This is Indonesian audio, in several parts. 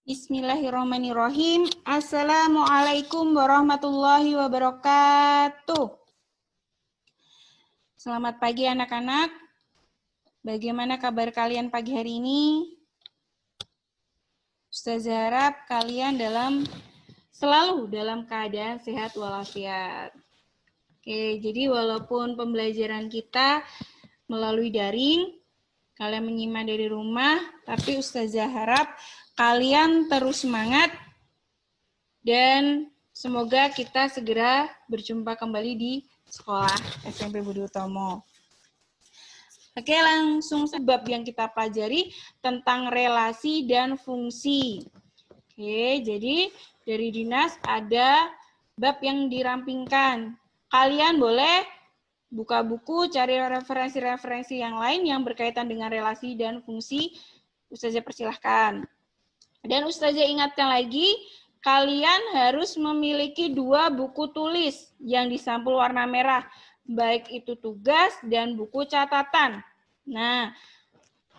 Bismillahirrahmanirrahim. Assalamualaikum warahmatullahi wabarakatuh. Selamat pagi anak-anak. Bagaimana kabar kalian pagi hari ini? Ustazah harap kalian selalu dalam keadaan sehat walafiat. Oke, jadi walaupun pembelajaran kita melalui daring, kalian menyimak dari rumah, tapi Ustazah harap kalian terus semangat dan semoga kita segera berjumpa kembali di sekolah SMP Budi Utomo. Oke, langsung bab yang kita pelajari tentang relasi dan fungsi. Oke, jadi dari dinas ada bab yang dirampingkan. Kalian boleh buka buku, cari referensi-referensi yang lain yang berkaitan dengan relasi dan fungsi. Ustazah persilahkan. Dan Ustazah ingatkan lagi, kalian harus memiliki 2 buku tulis yang disampul warna merah, baik itu tugas dan buku catatan. Nah,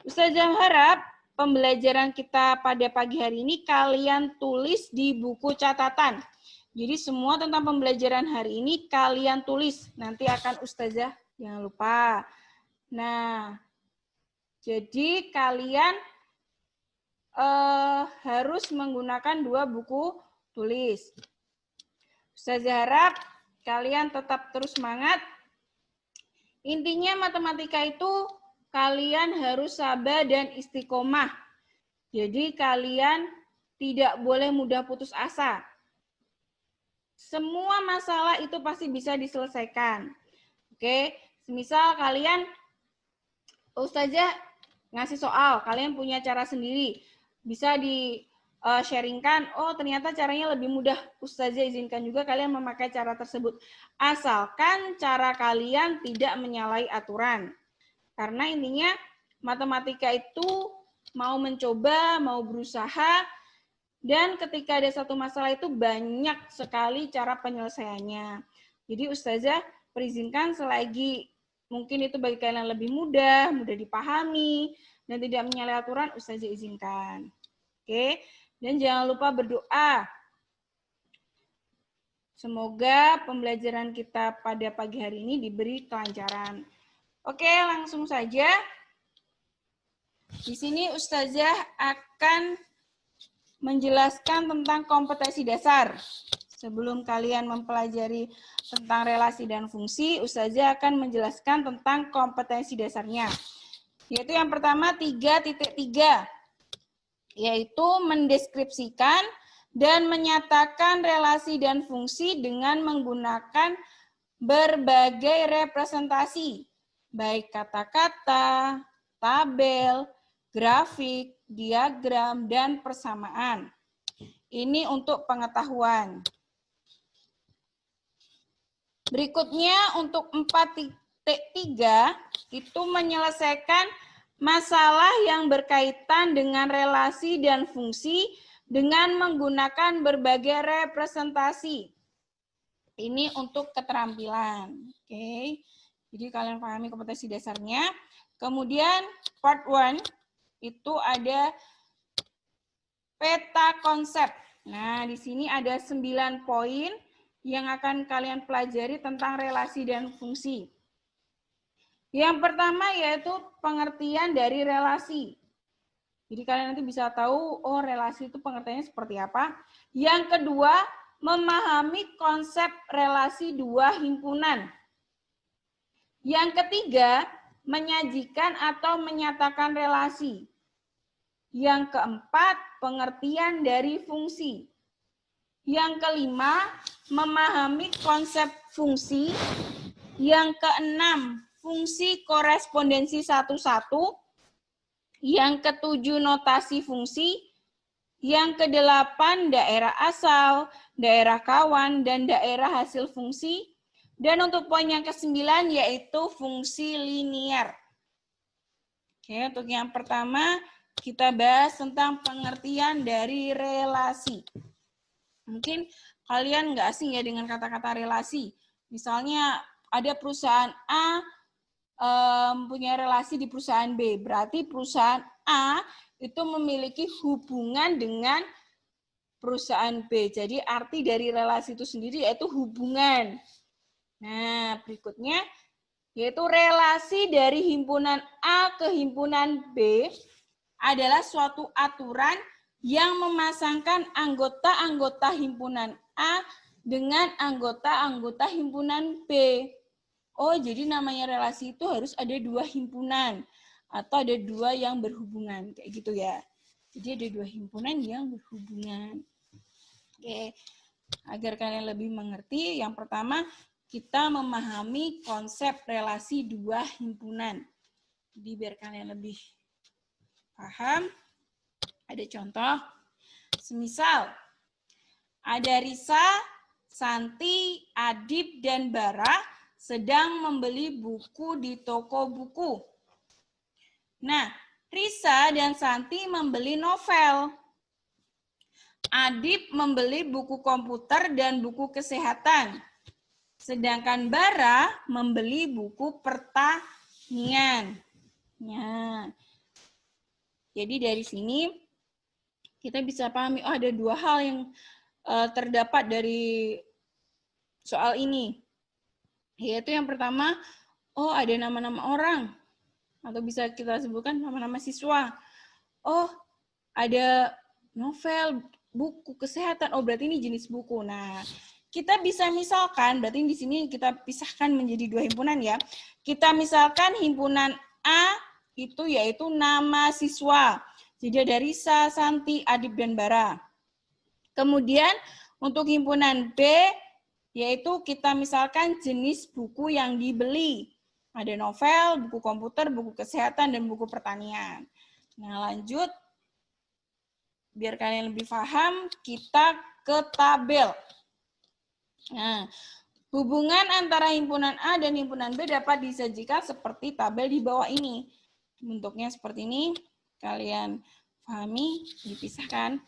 Ustazah harap pembelajaran kita pada pagi hari ini kalian tulis di buku catatan. Jadi semua tentang pembelajaran hari ini kalian tulis. Nanti akan Ustazah, jangan lupa. Nah, jadi kalian harus menggunakan 2 buku tulis. Ustazah harap kalian tetap terus semangat. Intinya matematika itu kalian harus sabar dan istiqomah. Jadi kalian tidak boleh mudah putus asa. Semua masalah itu pasti bisa diselesaikan. Oke, semisal kalian, Ustazah ngasih soal, kalian punya cara sendiri. Bisa di-sharingkan, oh ternyata caranya lebih mudah. Ustazah izinkan juga kalian memakai cara tersebut. Asalkan cara kalian tidak menyalahi aturan. Karena intinya matematika itu mau mencoba, mau berusaha, dan ketika ada satu masalah itu banyak sekali cara penyelesaiannya. Jadi Ustazah perizinkan selagi mungkin itu bagi kalian lebih mudah dipahami, dan tidak menyalahi aturan, Ustazah izinkan. Oke, dan jangan lupa berdoa. Semoga pembelajaran kita pada pagi hari ini diberi kelancaran. Oke, langsung saja. Di sini Ustazah akan menjelaskan tentang kompetensi dasar. Sebelum kalian mempelajari tentang relasi dan fungsi, Ustazah akan menjelaskan tentang kompetensi dasarnya. Yaitu yang pertama 3.3, yaitu mendeskripsikan dan menyatakan relasi dan fungsi dengan menggunakan berbagai representasi, baik kata-kata, tabel, grafik, diagram, dan persamaan. Ini untuk pengetahuan. Berikutnya untuk 4.3 itu menyelesaikan masalah yang berkaitan dengan relasi dan fungsi dengan menggunakan berbagai representasi. Ini untuk keterampilan. Oke. Jadi kalian pahami kompetensi dasarnya. Kemudian part 1 itu ada peta konsep. Nah, di sini ada 9 poin yang akan kalian pelajari tentang relasi dan fungsi. Yang pertama yaitu pengertian dari relasi. Jadi kalian nanti bisa tahu, oh relasi itu pengertiannya seperti apa. Yang kedua, memahami konsep relasi 2 himpunan. Yang ketiga, menyajikan atau menyatakan relasi. Yang keempat, pengertian dari fungsi. Yang kelima, memahami konsep fungsi. Yang keenam, fungsi korespondensi satu-satu. Yang ketujuh, notasi fungsi. Yang kedelapan, daerah asal, daerah kawan, dan daerah hasil fungsi. Dan untuk poin yang ke-9 yaitu fungsi linier. Oke, untuk yang pertama kita bahas tentang pengertian dari relasi. Mungkin kalian nggak asing ya dengan kata-kata relasi. Misalnya ada perusahaan A punya relasi di perusahaan B. Berarti perusahaan A itu memiliki hubungan dengan perusahaan B. Jadi arti dari relasi itu sendiri yaitu hubungan. Nah, berikutnya yaitu relasi dari himpunan A ke himpunan B adalah suatu aturan yang memasangkan anggota-anggota himpunan A dengan anggota-anggota himpunan B. Oh, jadi namanya relasi itu harus ada dua himpunan atau ada dua yang berhubungan, kayak gitu ya. Jadi ada dua himpunan yang berhubungan. Oke, agar kalian lebih mengerti, yang pertama kita memahami konsep relasi dua himpunan. Jadi biar kalian lebih paham, ada contoh. Semisal, ada Risa, Santi, Adib, dan Bara sedang membeli buku di toko buku. Nah, Risa dan Santi membeli novel. Adib membeli buku komputer dan buku kesehatan. Sedangkan Bara membeli buku pertanian. Ya. Jadi dari sini kita bisa pahami, oh ada dua hal yang terdapat dari soal ini. Yaitu yang pertama, oh ada nama-nama orang. Atau bisa kita sebutkan nama-nama siswa. Oh ada novel, buku kesehatan, oh berarti ini jenis buku. Nah, kita bisa misalkan, berarti di sini kita pisahkan menjadi dua himpunan ya. Kita misalkan himpunan A itu yaitu nama siswa. Jadi ada Risa, Santi, Adib, dan Bara. Kemudian untuk himpunan B yaitu kita misalkan jenis buku yang dibeli. Ada novel, buku komputer, buku kesehatan, dan buku pertanian. Nah lanjut. Biar kalian lebih paham, kita ke tabel. Nah, hubungan antara himpunan A dan himpunan B dapat disajikan seperti tabel di bawah ini. Bentuknya seperti ini, kalian pahami, dipisahkan.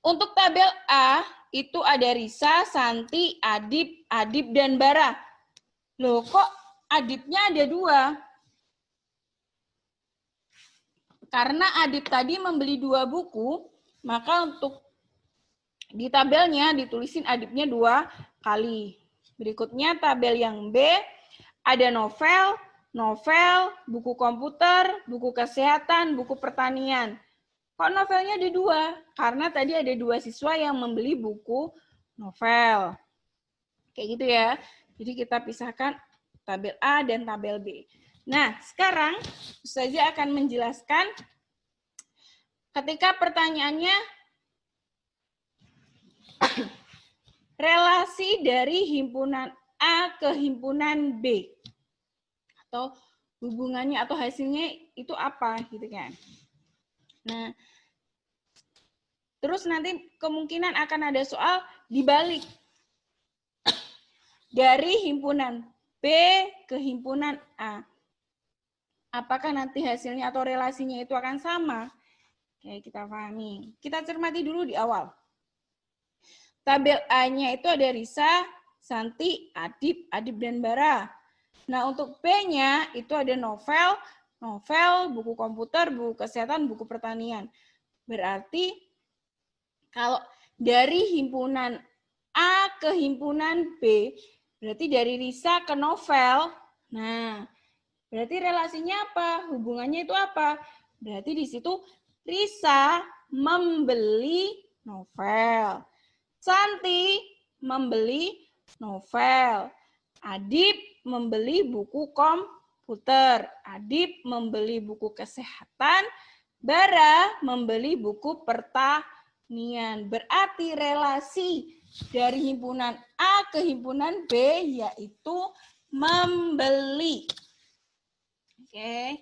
Untuk tabel A, itu ada Risa, Santi, Adib, dan Bara. Loh, kok Adibnya ada dua? Karena Adib tadi membeli dua buku, maka untuk di tabelnya ditulisin Adibnya 2 kali. Berikutnya tabel yang B, ada novel, buku komputer, buku kesehatan, buku pertanian. Kok novelnya ada 2? Karena tadi ada 2 siswa yang membeli buku novel. Kayak gitu ya. Jadi kita pisahkan tabel A dan tabel B. Nah, sekarang Ustazah akan menjelaskan ketika pertanyaannya relasi dari himpunan A ke himpunan B. Atau hubungannya atau hasilnya itu apa gitu kan. Nah, terus nanti kemungkinan akan ada soal dibalik. Dari himpunan B ke himpunan A. Apakah nanti hasilnya atau relasinya itu akan sama? Oke, kita pahami. Kita cermati dulu di awal. Tabel A-nya itu ada Risa, Santi, Adib, dan Bara. Nah, untuk B-nya itu ada novel, buku komputer, buku kesehatan, buku pertanian. Berarti kalau dari himpunan A ke himpunan B, berarti dari Risa ke novel. Nah, berarti relasinya apa? Hubungannya itu apa? Berarti di situ Risa membeli novel. Santi membeli novel. Adib membeli buku komputer. Adib membeli buku kesehatan. Bara membeli buku pertanian. Berarti relasi dari himpunan A ke himpunan B yaitu membeli. Oke,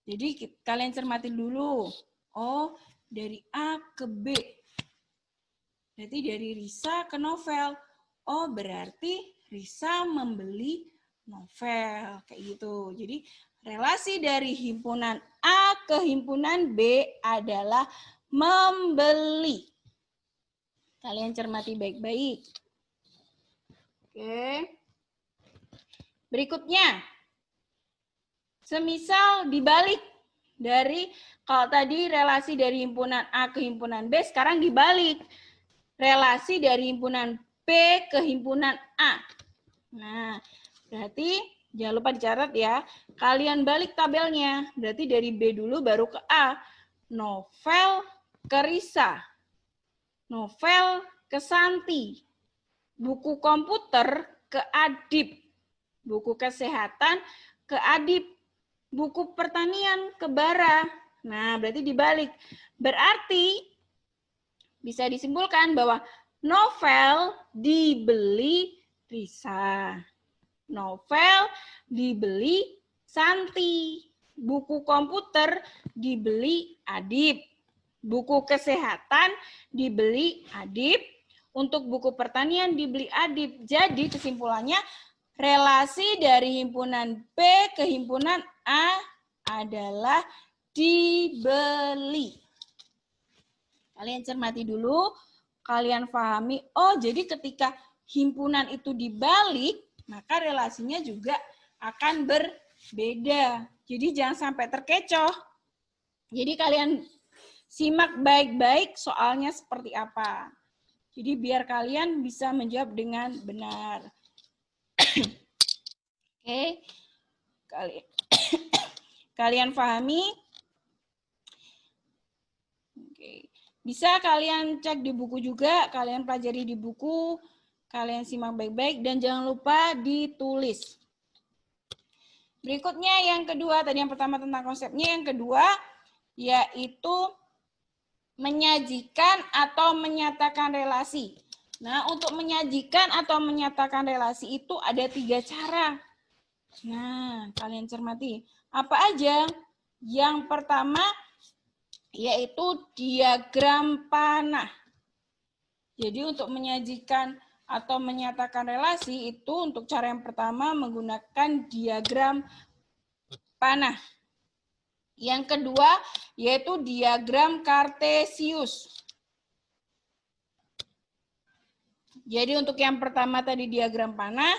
jadi kalian cermati dulu. Oh, dari A ke B. Berarti dari Risa ke novel. Oh, berarti Risa membeli novel. Kayak gitu. Jadi relasi dari himpunan A ke himpunan B adalah membeli. Kalian cermati baik-baik. Oke. Berikutnya. Semisal dibalik. Dari kalau tadi relasi dari himpunan A ke himpunan B, sekarang dibalik. Relasi dari himpunan B ke himpunan A. Nah, berarti jangan lupa dicatat ya. Kalian balik tabelnya. Berarti dari B dulu baru ke A. Novel ke Risa. Novel ke Santi. Buku komputer ke Adib. Buku kesehatan ke Adib. Buku pertanian ke Bara. Nah, berarti dibalik. Berarti bisa disimpulkan bahwa novel dibeli Risa. Novel dibeli Santi. Buku komputer dibeli Adib. Buku kesehatan dibeli Adib. Untuk buku pertanian dibeli Adib. Jadi kesimpulannya relasi dari himpunan B ke himpunan A adalah dibeli. Kalian cermati dulu, kalian pahami, oh jadi ketika himpunan itu dibalik, maka relasinya juga akan berbeda. Jadi jangan sampai terkecoh. Jadi kalian simak baik-baik soalnya seperti apa. Jadi biar kalian bisa menjawab dengan benar. Oke, kalian pahami? Oke. Bisa kalian cek di buku juga, kalian pelajari di buku, kalian simak baik-baik, dan jangan lupa ditulis. Berikutnya yang kedua, tadi yang pertama tentang konsepnya, yang kedua yaitu menyajikan atau menyatakan relasi. Nah, untuk menyajikan atau menyatakan relasi itu ada 3 cara. Nah, kalian cermati. Apa aja? Yang pertama yaitu diagram panah. Jadi untuk menyajikan atau menyatakan relasi itu untuk cara yang pertama menggunakan diagram panah. Yang kedua yaitu diagram kartesius. Jadi untuk yang pertama tadi diagram panah,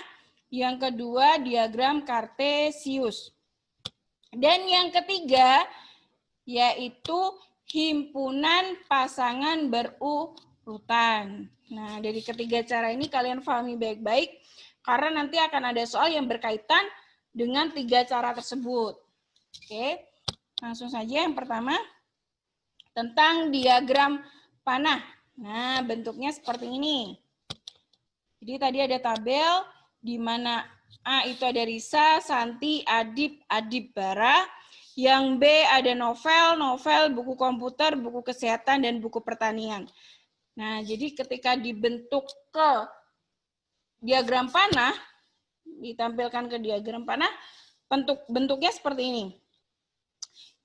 yang kedua diagram kartesius. Dan yang ketiga yaitu himpunan pasangan berurutan. Nah, dari ketiga cara ini kalian pahami baik-baik karena nanti akan ada soal yang berkaitan dengan 3 cara tersebut. Oke, langsung saja yang pertama tentang diagram panah. Nah, bentuknya seperti ini. Jadi tadi ada tabel di mana A itu ada Risa, Santi, Adib, Bara. Yang B ada novel, buku komputer, buku kesehatan, dan buku pertanian. Nah, jadi ketika dibentuk ke diagram panah, ditampilkan ke diagram panah, bentuknya seperti ini.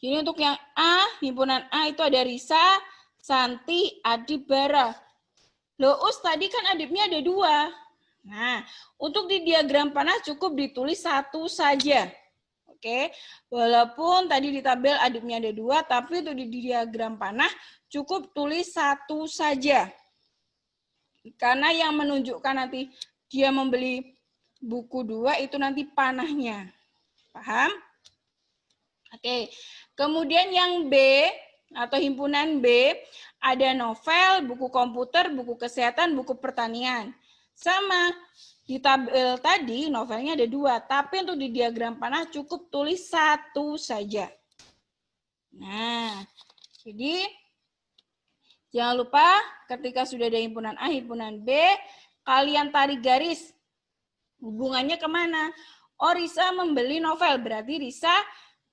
Jadi untuk yang A, himpunan A itu ada Risa, Santi, Adib, Bara. Loh, tadi kan adibnya ada 2. Nah, untuk di diagram panah cukup ditulis 1 saja. Oke, walaupun tadi di tabel adibnya ada 2, tapi untuk di diagram panah cukup tulis 1 saja. Karena yang menunjukkan nanti dia membeli buku 2 itu nanti panahnya. Paham? Oke, kemudian yang B atau himpunan B ada novel, buku komputer, buku kesehatan, buku pertanian. Sama, di tabel tadi novelnya ada 2, tapi untuk di diagram panah cukup tulis 1 saja. Nah, jadi jangan lupa ketika sudah ada himpunan A, himpunan B, kalian tarik garis. Hubungannya kemana? Oh, Risa membeli novel, berarti Risa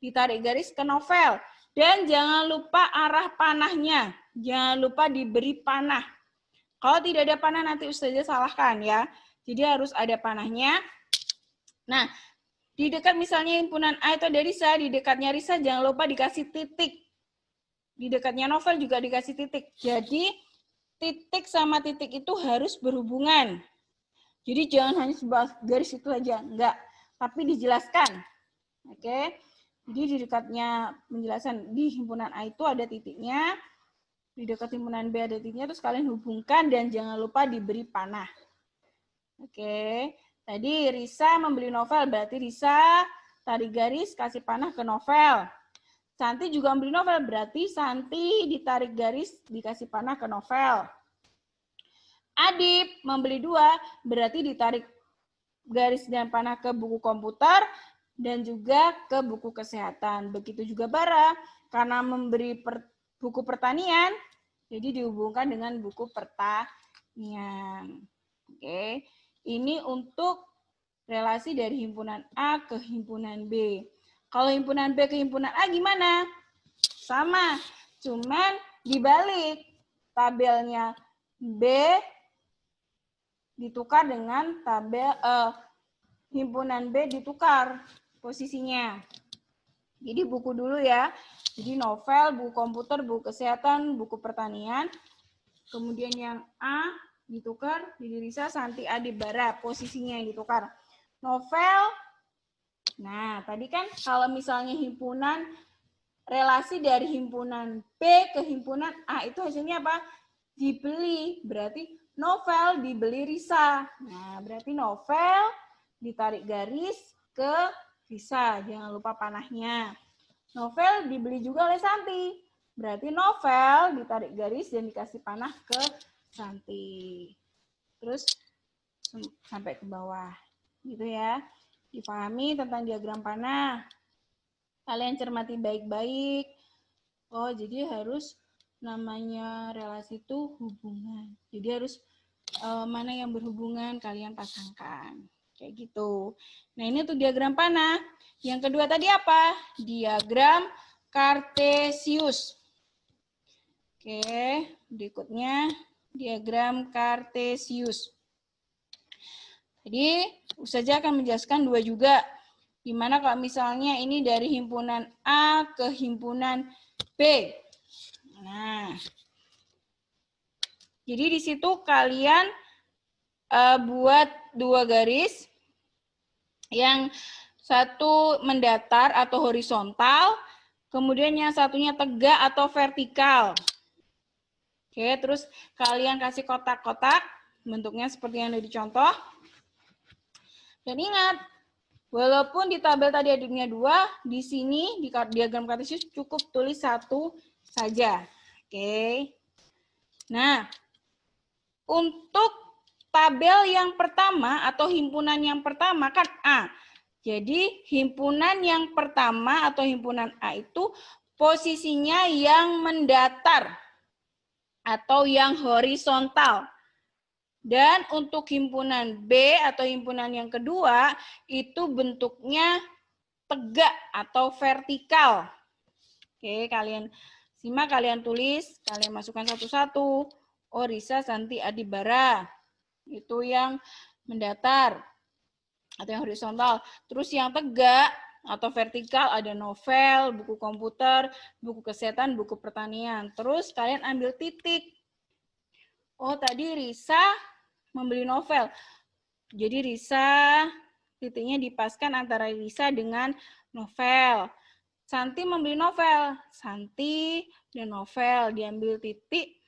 ditarik garis ke novel. Dan jangan lupa arah panahnya. Jangan lupa diberi panah. Kalau tidak ada panah nanti Ustazah salahkan ya. Jadi harus ada panahnya. Nah, di dekat misalnya himpunan A itu ada Risa, di dekatnya Risa jangan lupa dikasih titik. Di dekatnya novel juga dikasih titik. Jadi titik sama titik itu harus berhubungan. Jadi jangan hanya sebuah garis itu aja, enggak. Tapi dijelaskan. Oke. Jadi di dekatnya penjelasan di himpunan A itu ada titiknya, di dekat himpunan B ada titiknya, terus kalian hubungkan dan jangan lupa diberi panah. Oke, tadi Risa membeli novel, berarti Risa tarik garis kasih panah ke novel. Santi juga membeli novel, berarti Santi ditarik garis, dikasih panah ke novel. Adip membeli 2, berarti ditarik garis dan panah ke buku komputer dan juga ke buku kesehatan. Begitu juga Bara, karena memberi buku pertanian, jadi dihubungkan dengan buku pertanian. Oke, ini untuk relasi dari himpunan A ke himpunan B. Kalau himpunan B ke himpunan A gimana? Sama, cuman dibalik. Tabelnya B ditukar dengan tabel himpunan B ditukar posisinya. Jadi buku dulu ya. Jadi novel, buku komputer, buku kesehatan, buku pertanian. Kemudian yang A ditukar, jadi Risa, Santi, Adip, Bara. Posisinya yang ditukar. Novel. Nah, tadi kan kalau misalnya himpunan, relasi dari himpunan B ke himpunan A itu hasilnya apa? Dibeli. Berarti novel dibeli Risa. Nah, berarti novel ditarik garis ke Risa. Jangan lupa panahnya. Novel dibeli juga oleh Santi. Berarti novel ditarik garis dan dikasih panah ke Santi. Terus sampai ke bawah. Gitu ya. Dipahami tentang diagram panah. Kalian cermati baik-baik. Oh, jadi harus namanya relasi itu hubungan. Jadi harus mana yang berhubungan kalian pasangkan. Kayak gitu. Nah, ini untuk diagram panah. Yang kedua tadi apa? Diagram Kartesius. Oke, berikutnya diagram Kartesius. Jadi, Ustazah akan menjelaskan 2 juga. Gimana kalau misalnya ini dari himpunan A ke himpunan B. Nah, jadi di situ kalian buat 2 garis. Yang satu mendatar atau horizontal, kemudian yang satunya tegak atau vertikal. Oke, terus kalian kasih kotak-kotak, bentuknya seperti yang ada di contoh. Dan ingat, walaupun di tabel tadi adanya 2, di sini di diagram Kartesius cukup tulis 1 saja. Oke. Nah, untuk tabel yang pertama atau himpunan yang pertama kan A. Jadi himpunan yang pertama atau himpunan A itu posisinya yang mendatar atau yang horizontal. Dan untuk himpunan B atau himpunan yang kedua itu bentuknya tegak atau vertikal. Oke, kalian simak, kalian tulis, kalian masukkan satu-satu. Oh, Risa, Santi, Adip, Bara. Itu yang mendatar atau yang horizontal. Terus yang tegak atau vertikal ada novel, buku komputer, buku kesehatan, buku pertanian. Terus kalian ambil titik. Oh, tadi Risa membeli novel. Jadi Risa, titiknya dipaskan antara Risa dengan novel. Santi membeli novel. Santi dan novel. Diambil titik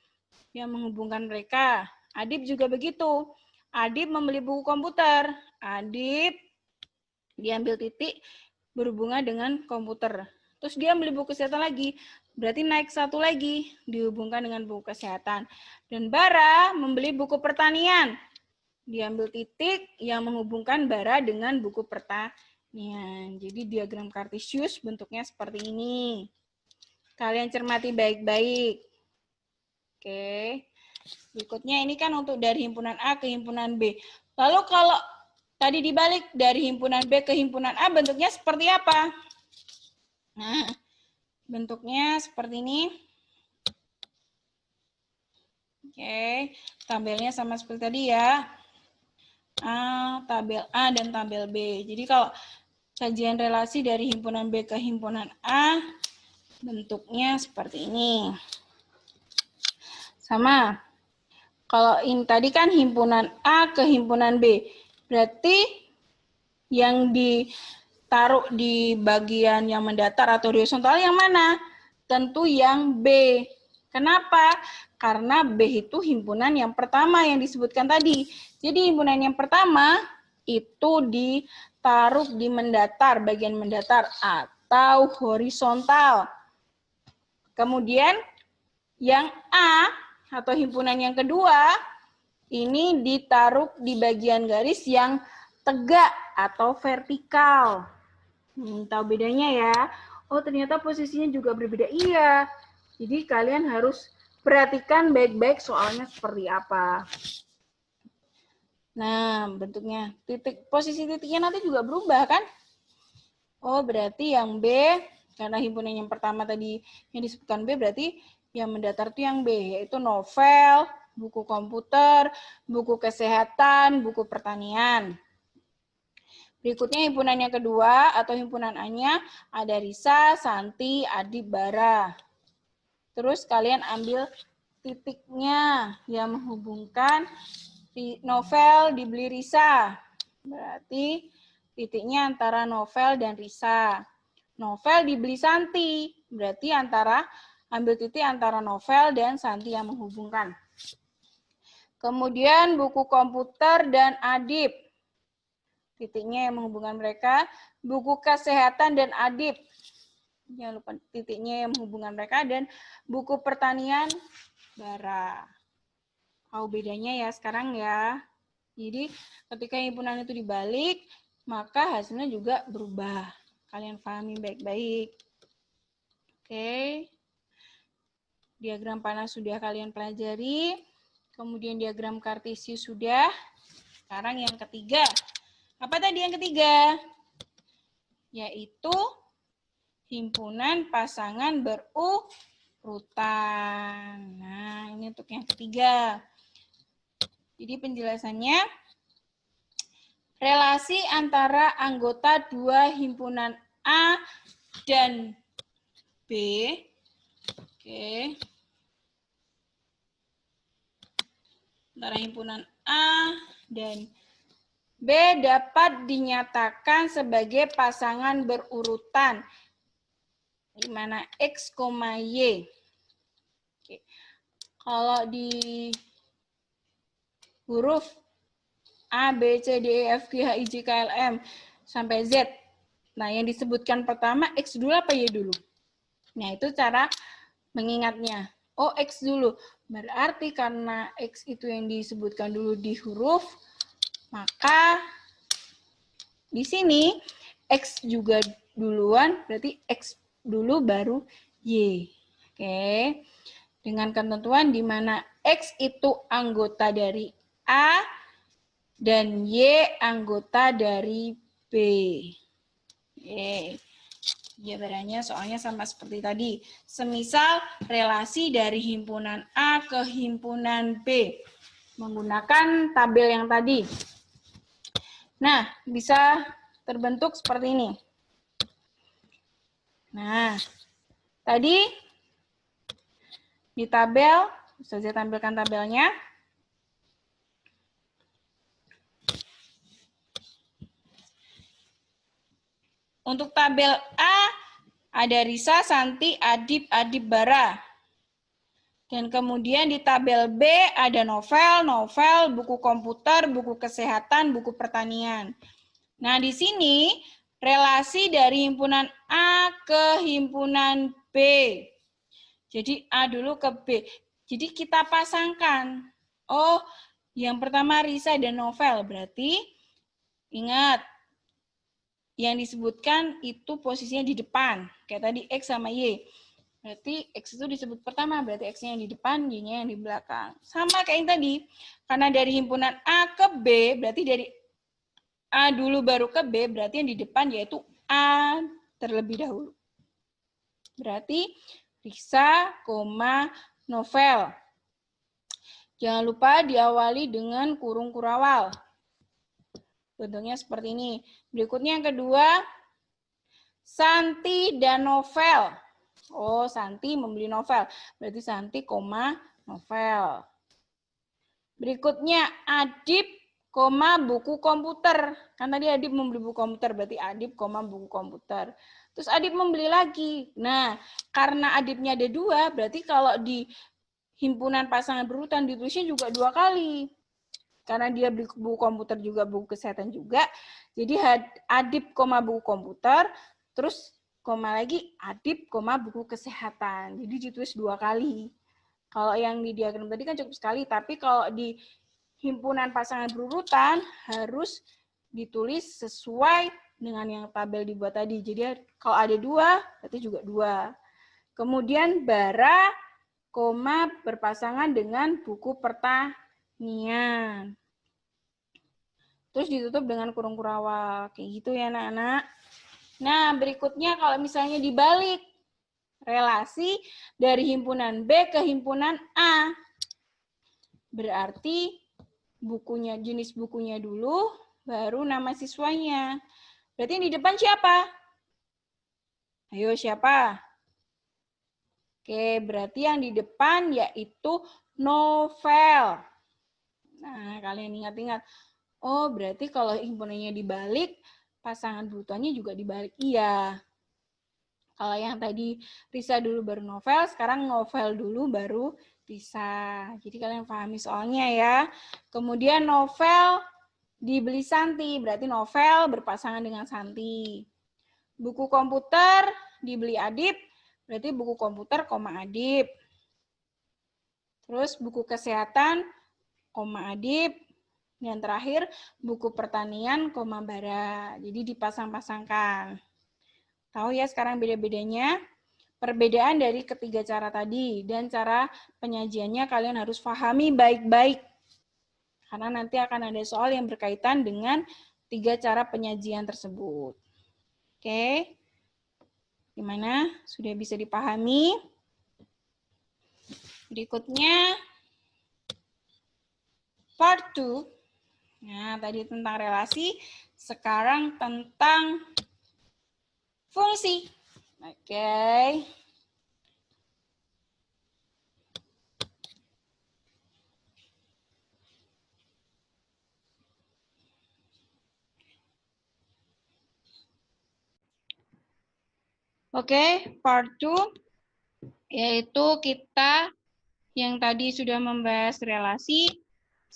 yang menghubungkan mereka. Adip juga begitu. Adip membeli buku komputer. Adip diambil titik berhubungan dengan komputer. Terus dia beli buku kesehatan lagi. Berarti naik 1 lagi dihubungkan dengan buku kesehatan. Dan Bara membeli buku pertanian. Diambil titik yang menghubungkan Bara dengan buku pertanian. Jadi diagram Kartesius bentuknya seperti ini. Kalian cermati baik-baik. Oke. Berikutnya ini kan untuk dari himpunan A ke himpunan B. Lalu kalau tadi dibalik dari himpunan B ke himpunan A bentuknya seperti apa? Nah, bentuknya seperti ini. Oke, tabelnya sama seperti tadi ya. Tabel A dan tabel B. Jadi kalau kajian relasi dari himpunan B ke himpunan A, bentuknya seperti ini. Sama. Kalau ini tadi kan himpunan A ke himpunan B. Berarti yang ditaruh di bagian yang mendatar atau horizontal yang mana? Tentu yang B. Kenapa? Karena B itu himpunan yang pertama yang disebutkan tadi. Jadi himpunan yang pertama itu ditaruh di mendatar, bagian mendatar atau horizontal. Kemudian yang A atau himpunan yang kedua, ini ditaruh di bagian garis yang tegak atau vertikal. Tahu bedanya ya? Oh, ternyata posisinya juga berbeda. Iya. Jadi kalian harus perhatikan baik-baik soalnya seperti apa. Nah, bentuknya posisi titiknya nanti juga berubah kan? Oh, berarti yang B, karena himpunan yang pertama tadi yang disebutkan B, berarti yang mendatar itu yang B, yaitu novel, buku komputer, buku kesehatan, buku pertanian. Berikutnya himpunan yang kedua atau himpunan A-nya ada Risa, Santi, Adib, Bara. Terus kalian ambil titiknya yang menghubungkan novel dibeli Risa. Berarti titiknya antara novel dan Risa. Novel dibeli Santi. Berarti ambil titik antara novel dan Santi yang menghubungkan. Kemudian buku komputer dan Adib. Titiknya yang menghubungkan mereka. Buku kesehatan dan Adib. Jangan lupa titiknya yang menghubungkan mereka. Dan buku pertanian Bara. Tahu bedanya ya sekarang ya. Jadi ketika himpunan itu dibalik, maka hasilnya juga berubah. Kalian pahami baik-baik. Oke. Diagram panah sudah kalian pelajari. Kemudian diagram kartesius sudah. Sekarang yang ketiga. Apa tadi yang ketiga? Yaitu himpunan pasangan berurutan. Nah, ini untuk yang ketiga. Jadi penjelasannya, relasi antara anggota dua himpunan A dan B. Oke. Antara himpunan A dan B dapat dinyatakan sebagai pasangan berurutan, di mana X, Y. Oke. Kalau di huruf A, B, C, D, E, F, G, H, I, J, K, L, M sampai Z. Nah, yang disebutkan pertama X dulu apa Y dulu? Nah, itu cara mengingatnya. Oh, X dulu. Berarti karena X itu yang disebutkan dulu di huruf, maka di sini X juga duluan, berarti X dulu baru Y. Oke. Dengan ketentuan di mana X itu anggota dari A dan Y anggota dari B. Oke. Jawabannya soalnya sama seperti tadi. Semisal relasi dari himpunan A ke himpunan B. Menggunakan tabel yang tadi. Nah, bisa terbentuk seperti ini. Nah, tadi di tabel, bisa saya tampilkan tabelnya. Untuk tabel A, ada Risa, Santi, Adib, Bara. Dan kemudian di tabel B ada novel, buku komputer, buku kesehatan, buku pertanian. Nah, di sini relasi dari himpunan A ke himpunan B. Jadi A dulu ke B. Jadi kita pasangkan. Oh, yang pertama Risa dan novel. Berarti ingat, yang disebutkan itu posisinya di depan. Kayak tadi X sama Y. Berarti X itu disebut pertama, berarti X-nya yang di depan, Y-nya yang di belakang. Sama kayak yang tadi. Karena dari himpunan A ke B, berarti dari A dulu baru ke B, berarti yang di depan yaitu A terlebih dahulu. Berarti Risa, novel. Jangan lupa diawali dengan kurung kurawal. Bentuknya seperti ini. Berikutnya yang kedua, Santi dan novel. Oh, Santi membeli novel. Berarti Santi, novel. Berikutnya Adib, buku komputer. Kan tadi Adib membeli buku komputer, berarti Adib, buku komputer. Terus Adib membeli lagi. Nah, karena Adibnya ada dua, berarti kalau di himpunan pasangan berurutan ditulisnya juga dua kali. Karena dia beli buku komputer juga, buku kesehatan juga. Jadi Adib, buku komputer, terus koma lagi adip, koma buku kesehatan. Jadi ditulis 2 kali. Kalau yang di diagram tadi kan cukup sekali, tapi kalau di himpunan pasangan berurutan harus ditulis sesuai dengan yang tabel dibuat tadi. Jadi kalau ada 2, berarti juga 2. Kemudian bara, koma berpasangan dengan buku pertanian. Terus ditutup dengan kurung kurawal. Kayak gitu ya anak-anak. Nah, berikutnya kalau misalnya dibalik relasi dari himpunan B ke himpunan A. Berarti bukunya, jenis bukunya dulu, baru nama siswanya. Berarti yang di depan siapa? Ayo, siapa? Oke, berarti yang di depan yaitu novel. Nah, kalian ingat-ingat. Oh, berarti kalau himpunannya dibalik, pasangan berurutannya juga dibalik. Iya. Kalau yang tadi Risa dulu baru novel, sekarang novel dulu baru Risa. Jadi kalian pahami soalnya ya. Kemudian novel dibeli Santi, berarti novel berpasangan dengan Santi. Buku komputer dibeli Adip, berarti buku komputer, koma Adip. Terus buku kesehatan, koma Adip. Dan terakhir buku pertanian, koma bara. Jadi dipasang-pasangkan. Tahu ya sekarang beda-bedanya? Perbedaan dari ketiga cara tadi. Dan cara penyajiannya kalian harus pahami baik-baik. Karena nanti akan ada soal yang berkaitan dengan 3 cara penyajian tersebut. Oke? Gimana? Sudah bisa dipahami? Berikutnya, part 2. Nah, tadi tentang relasi, sekarang tentang fungsi. Oke. Oke, part 2 yaitu kita yang tadi sudah membahas relasi,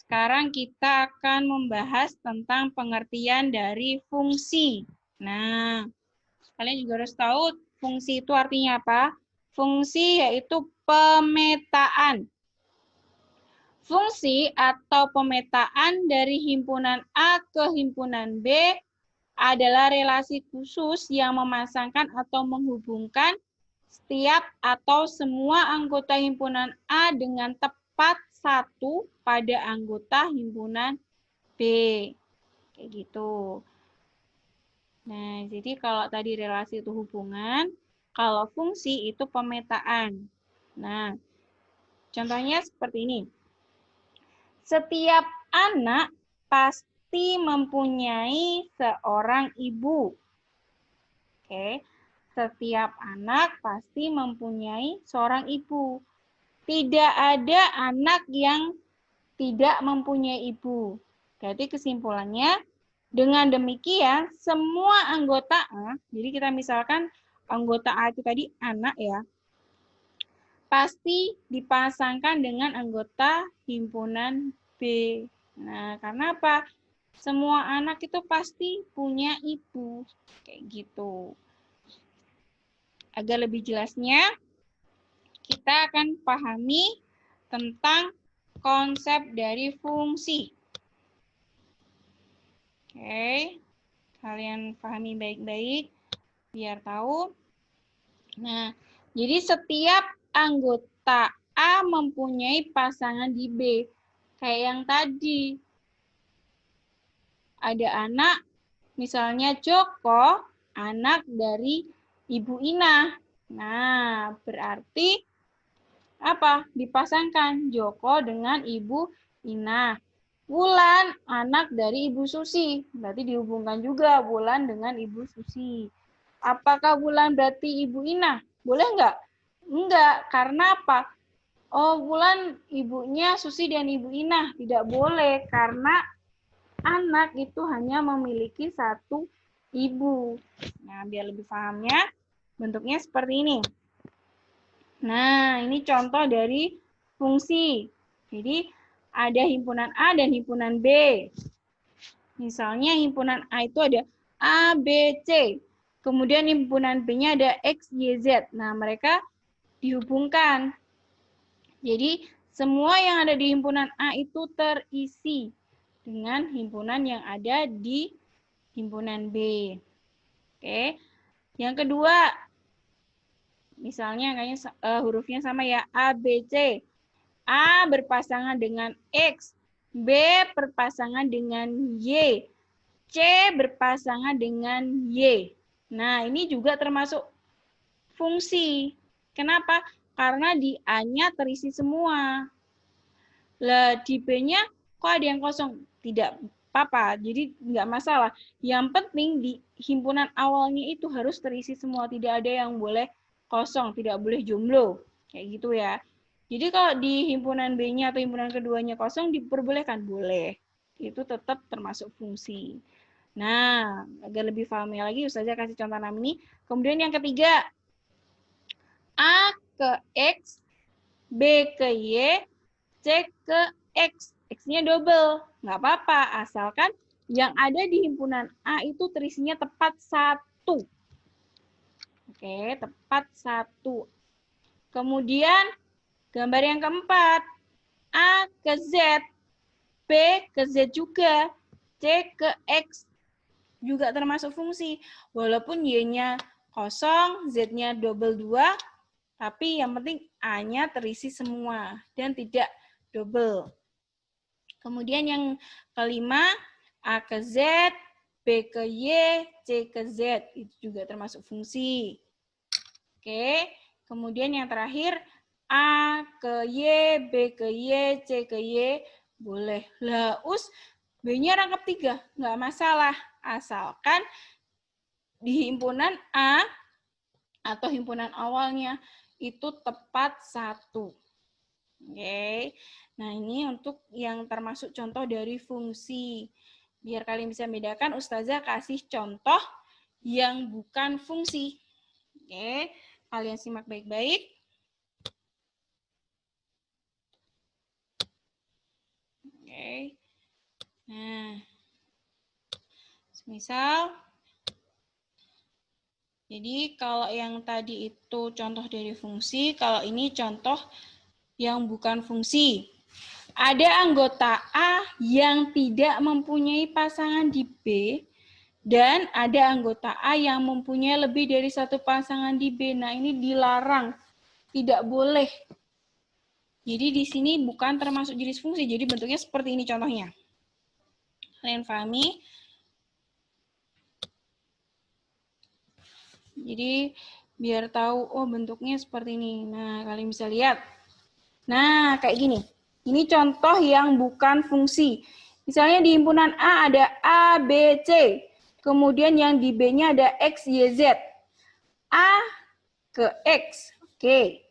sekarang kita akan membahas tentang pengertian dari fungsi. Nah, kalian juga harus tahu fungsi itu artinya apa? Fungsi yaitu pemetaan. Fungsi atau pemetaan dari himpunan A ke himpunan B adalah relasi khusus yang memasangkan atau menghubungkan setiap atau semua anggota himpunan A dengan tepat satu pada anggota himpunan B. Kayak gitu. Nah, jadi kalau tadi relasi itu hubungan, kalau fungsi itu pemetaan. Nah, contohnya seperti ini. Setiap anak pasti mempunyai seorang ibu. Oke. Setiap anak pasti mempunyai seorang ibu. Tidak ada anak yang tidak mempunyai ibu. Berarti kesimpulannya, dengan demikian semua anggota A, jadi kita misalkan anggota A itu tadi anak ya, pasti dipasangkan dengan anggota himpunan B. Nah, karena apa? Semua anak itu pasti punya ibu. Kayak gitu. Agar lebih jelasnya, kita akan pahami tentang konsep dari fungsi. Oke, kalian pahami baik-baik biar tahu. Nah, jadi setiap anggota A mempunyai pasangan di B. Kayak yang tadi. Ada anak, misalnya Joko, anak dari Ibu Ina. Nah, berarti apa? Dipasangkan Joko dengan Ibu Ina. Wulan, anak dari Ibu Susi. Berarti dihubungkan juga Wulan dengan Ibu Susi. Apakah Wulan berarti Ibu Ina? Boleh nggak? Enggak, karena apa? Oh, Wulan ibunya Susi dan Ibu Ina. Tidak boleh, karena anak itu hanya memiliki satu ibu. Nah, biar lebih pahamnya, bentuknya seperti ini. Nah, ini contoh dari fungsi. Jadi, ada himpunan A dan himpunan B. Misalnya himpunan A itu ada A, B, C. Kemudian himpunan B-nya ada X, Y, Z. Nah, mereka dihubungkan. Jadi, semua yang ada di himpunan A itu terisi dengan himpunan yang ada di himpunan B. Oke. Yang kedua, misalnya kayaknya hurufnya sama ya, A, B, C. A berpasangan dengan X, B berpasangan dengan Y, C berpasangan dengan Y. Nah, ini juga termasuk fungsi. Kenapa? Karena di A-nya terisi semua. Lah, di B-nya kok ada yang kosong? Tidak apa-apa, jadi nggak masalah. Yang penting di himpunan awalnya itu harus terisi semua. Tidak ada yang boleh kosong, tidak boleh jomblo. Kayak gitu ya. Jadi kalau di himpunan B-nya atau himpunan keduanya kosong, diperbolehkan? Boleh. Itu tetap termasuk fungsi. Nah, agar lebih pahami lagi, Ustazah kasih contoh 6 ini. Kemudian yang ketiga, A ke X, B ke Y, C ke X. X-nya double. Nggak apa-apa, asalkan yang ada di himpunan A itu terisinya tepat 1. Oke, tepat 1. Kemudian, gambar yang keempat, A ke Z, B ke Z juga, C ke X juga termasuk fungsi. Walaupun Y-nya kosong, Z-nya double 2, tapi yang penting A-nya terisi semua dan tidak double. Kemudian yang kelima, A ke Z, B ke Y, C ke Z. Itu juga termasuk fungsi. Oke, kemudian yang terakhir, A ke Y, B ke Y, C ke Y, boleh. Lah, B-nya rangkap 3, nggak masalah. Asalkan di himpunan A atau himpunan awalnya itu tepat 1. Oke, nah ini untuk yang termasuk contoh dari fungsi. Biar kalian bisa bedakan, Ustazah kasih contoh yang bukan fungsi. Oke, kalian simak baik-baik. Oke, nah, misal, jadi kalau yang tadi itu contoh dari fungsi, kalau ini contoh yang bukan fungsi. Ada anggota A yang tidak mempunyai pasangan di B, dan ada anggota A yang mempunyai lebih dari satu pasangan di B. Nah, ini dilarang. Tidak boleh. Jadi di sini bukan termasuk jenis fungsi. Jadi bentuknya seperti ini contohnya. Kalian pahami? Jadi biar tahu, oh bentuknya seperti ini. Nah, kalian bisa lihat. Nah, kayak gini. Ini contoh yang bukan fungsi. Misalnya di himpunan A ada A, B, C. Kemudian yang di B-nya ada X, Y, Z. A ke X. Oke.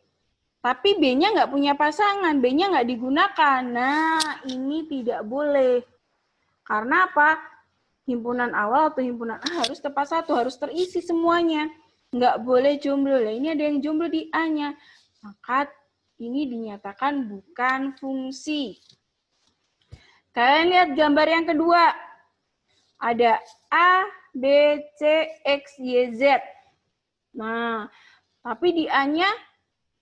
Tapi B-nya nggak punya pasangan. B-nya nggak digunakan. Nah, ini tidak boleh. Karena apa? Himpunan awal atau himpunan A harus tepat 1. Harus terisi semuanya. Nggak boleh jomblo. Nah, ini ada yang jomblo di A-nya. Maka ini dinyatakan bukan fungsi. Kalian lihat gambar yang kedua. Ada A, B, C, X, Y, Z. Nah, tapi di A-nya,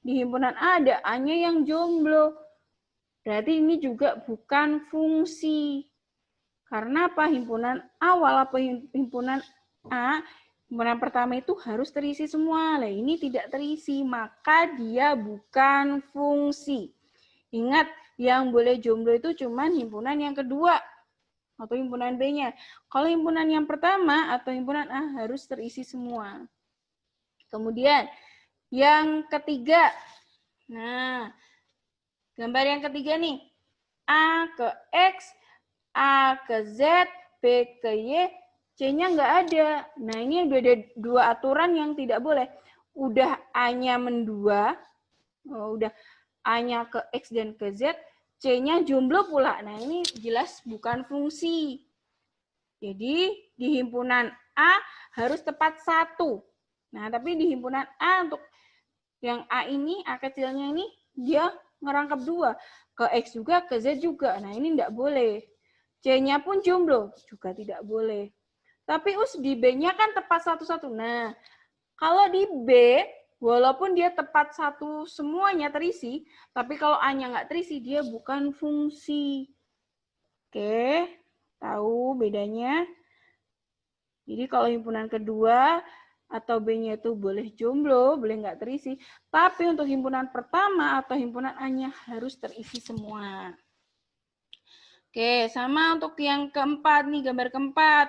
di himpunan A ada A-nya yang jomblo. Berarti ini juga bukan fungsi. Karena apa? Himpunan awal atau himpunan A, himpunan pertama itu harus terisi semua. Nah, ini tidak terisi, maka dia bukan fungsi. Ingat, yang boleh jomblo itu cuma himpunan yang kedua atau himpunan B-nya. Kalau himpunan yang pertama atau himpunan A harus terisi semua. Kemudian yang ketiga. Nah, gambar yang ketiga nih. A ke X, A ke Z, B ke Y, C-nya nggak ada. Nah, ini udah ada 2 aturan yang tidak boleh. Udah A-nya mendua, udah A-nya ke X dan ke Z, C-nya jomblo pula. Nah, ini jelas bukan fungsi. Jadi, di himpunan A harus tepat 1. Nah, tapi di himpunan A untuk yang A ini, A kecilnya ini, dia ngerangkap 2. Ke X juga, ke Z juga. Nah, ini tidak boleh. C-nya pun jomblo, juga tidak boleh. Tapi di B-nya kan tepat satu-satu. Nah, kalau di B, walaupun dia tepat satu semuanya terisi, tapi kalau A-nya nggak terisi, dia bukan fungsi. Oke, tahu bedanya? Jadi kalau himpunan kedua atau B-nya itu boleh jomblo, boleh nggak terisi. Tapi untuk himpunan pertama atau himpunan A-nya harus terisi semua. Oke, sama untuk yang keempat nih, gambar keempat.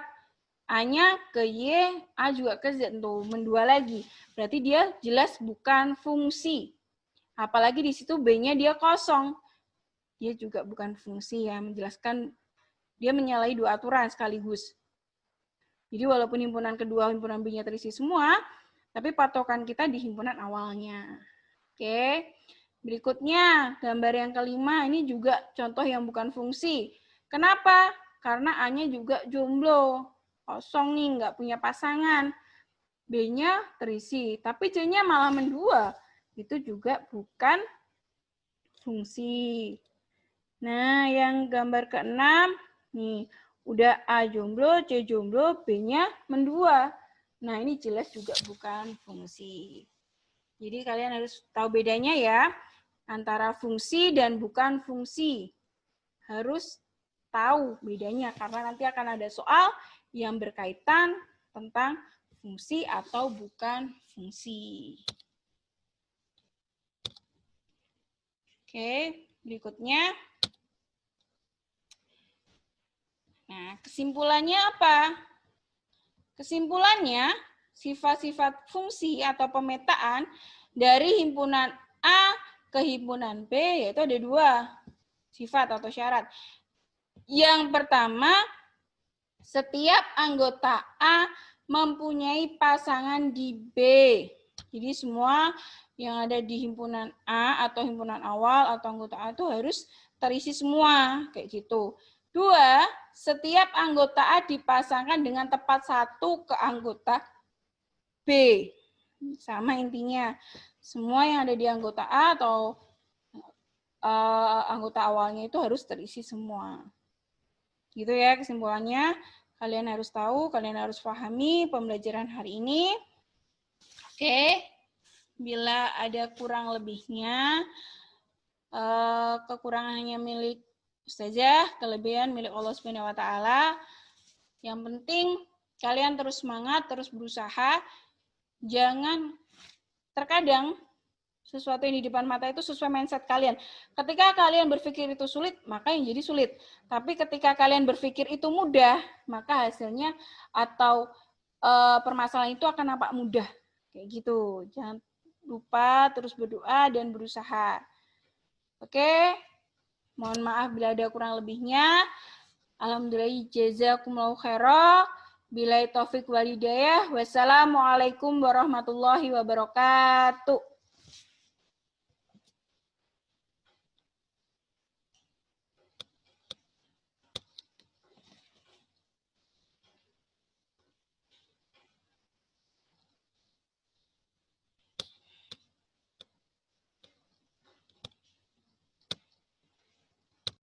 A-nya ke Y, A juga ke Z, tuh mendua lagi. Berarti dia jelas bukan fungsi. Apalagi di situ B-nya dia kosong. Dia juga bukan fungsi ya, menjelaskan dia menyalahi dua aturan sekaligus. Jadi walaupun himpunan kedua, himpunan B-nya terisi semua, tapi patokan kita di himpunan awalnya. Oke, berikutnya gambar yang kelima, ini juga contoh yang bukan fungsi. Kenapa? Karena A-nya juga jomblo. Kosong nih, nggak punya pasangan. B-nya terisi, tapi C-nya malah mendua. Itu juga bukan fungsi. Nah, yang gambar keenam, nih, udah A jomblo, C jomblo, B-nya mendua. Nah, ini jelas juga bukan fungsi. Jadi kalian harus tahu bedanya ya, antara fungsi dan bukan fungsi. Harus tahu bedanya, karena nanti akan ada soal yang berkaitan tentang fungsi atau bukan fungsi. Oke, berikutnya. Nah, kesimpulannya apa? Kesimpulannya, sifat-sifat fungsi atau pemetaan dari himpunan A ke himpunan B, yaitu ada dua sifat atau syarat. Yang pertama, setiap anggota A mempunyai pasangan di B. Jadi semua yang ada di himpunan A atau himpunan awal atau anggota A itu harus terisi semua, kayak gitu. Dua, setiap anggota A dipasangkan dengan tepat satu ke anggota B. Sama intinya. Semua yang ada di anggota A atau anggota awalnya itu harus terisi semua. Gitu ya kesimpulannya. Kalian harus tahu, kalian harus pahami pembelajaran hari ini. Oke, bila ada kurang lebihnya, kekurangannya milik Ustazah, kelebihan milik Allah Subhanahu wa taala. Yang penting kalian terus semangat, terus berusaha. Jangan terkadang sesuatu yang di depan mata itu sesuai mindset kalian. Ketika kalian berpikir itu sulit, maka yang jadi sulit. Tapi ketika kalian berpikir itu mudah, maka hasilnya atau permasalahan itu akan nampak mudah. Kayak gitu. Jangan lupa terus berdoa dan berusaha. Oke? Mohon maaf bila ada kurang lebihnya. Alhamdulillah, jazakumullahu khairan. Billahi taufik wal hidayah. Wassalamualaikum warahmatullahi wabarakatuh.